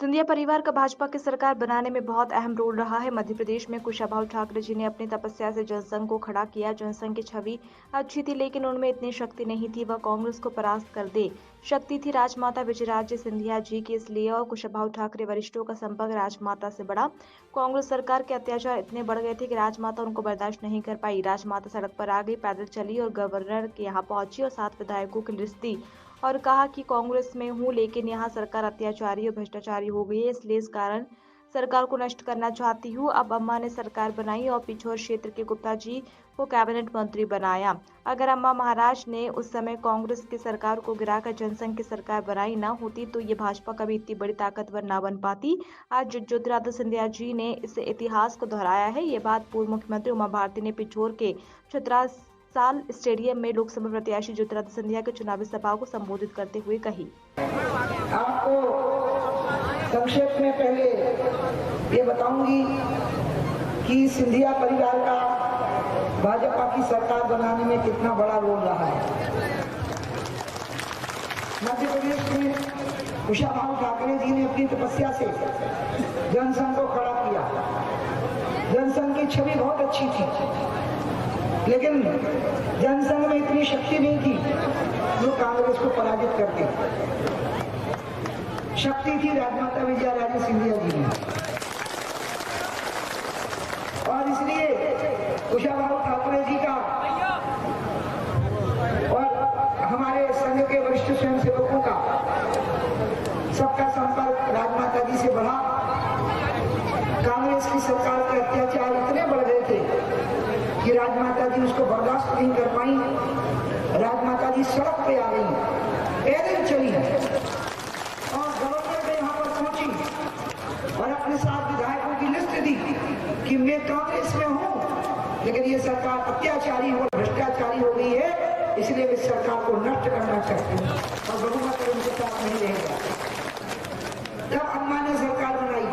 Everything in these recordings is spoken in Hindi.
सिंधिया परिवार का भाजपा की सरकार बनाने में बहुत अहम रोल रहा है। मध्य प्रदेश में कुशाभाऊ ठाकरे जी ने अपनी तपस्या से जनसंघ को खड़ा किया। जनसंघ की छवि अच्छी थी, लेकिन उनमें इतनी शक्ति नहीं थी, वह कांग्रेस को परास्त कर दे। शक्ति थी राजमाता विजयराजे सिंधिया जी की, इसलिए और कुशाभाऊ ठाकरे वरिष्ठों का संपर्क राजमाता से बढ़ा। कांग्रेस सरकार के अत्याचार इतने बढ़ गए थे कि राजमाता उनको बर्दाश्त नहीं कर पाई। राजमाता सड़क पर आ गई, पैदल चली और गवर्नर के यहाँ पहुंची और 7 विधायकों की लिस्ट दी और कहा कि कांग्रेस में हूं, लेकिन यहाँ सरकार अत्याचारी और भ्रष्टाचारी हो गई है, इसलिए इस कारण सरकार को नष्ट करना चाहती हूँ। अब अम्मा ने सरकार बनाई और पिछोर क्षेत्र के गुप्ता जी को कैबिनेट मंत्री बनाया। अगर अम्मा महाराज ने उस समय कांग्रेस की सरकार को गिराकर जनसंघ की सरकार बनाई ना होती तो ये भाजपा कभी इतनी बड़ी ताकतवर ना बन पाती। आज ज्योतिरादित्य सिंधिया जी ने इस इतिहास को दोहराया है। ये बात पूर्व मुख्यमंत्री उमा भारती ने पिछोर के छतरा साल स्टेडियम में लोकसभा प्रत्याशी ज्योतिरादित्य सिंधिया के चुनावी सभा को संबोधित करते हुए कही। आपको संक्षेप में पहले ये बताऊंगी कि सिंधिया परिवार का भाजपा की सरकार बनाने में कितना बड़ा रोल रहा है। मध्य प्रदेश में कुशाभाऊ ठाकरे जी ने अपनी तपस्या से जनसंघ को खड़ा किया। जनसंघ की छवि बहुत अच्छी थी, लेकिन जनसंघ में इतनी शक्ति नहीं थी जो कांग्रेस को पराजित कर दी। शक्ति थी राजमाता विजयराजे सिंधिया जी में, और इसलिए कुशाभाऊ ठाकरे जी का और हमारे संघ के वरिष्ठ स्वयंसेवकों का सबका संपर्क राजमाता जी से बढ़ा। कांग्रेस की सरकार के अत्याचार इतने बढ़ गए थे कि राजमाता जी उसको बर्दाश्त नहीं कर पाई। राजमाता जी सड़क पे आ गई, पैदल चली और गवर्नर के यहाँ पर पहुंची और अपने साथ विधायकों की लिस्ट दी कि मैं कांग्रेस में हूं, लेकिन ये सरकार अत्याचारी और भ्रष्टाचारी हो गई है, इसलिए मैं सरकार को नष्ट करना चाहती हूँ और बहुमत उनके साथ नहीं रहेगा। तब अम्मा ने सरकार बनाई।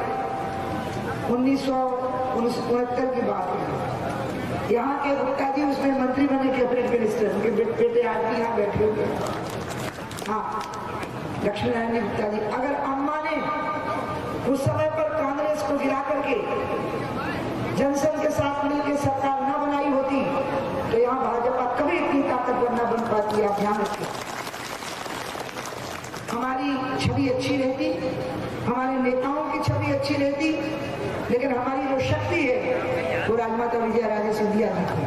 1969 की बात है। यहाँ के गुप्ता जी उसमें मंत्री बने, कैबिनेट मिनिस्टर, उनके बेटे आज भी यहाँ बैठे हुए। हाँ, लक्ष्मी नारायण गुप्ता जी। अगर अम्मा ने उस समय पर कांग्रेस को गिरा करके जनसंघ के साथ मिलकर सरकार न बनाई होती तो यहाँ भाजपा कभी इतनी ताकतवर न बन पाती। आप ध्यान रखिए, हमारी छवि अच्छी रहती, हमारे नेताओं की छवि अच्छी रहती, लेकिन हमारी जो शक्ति है वो राजमाता विजयराजे सिंधिया जी की।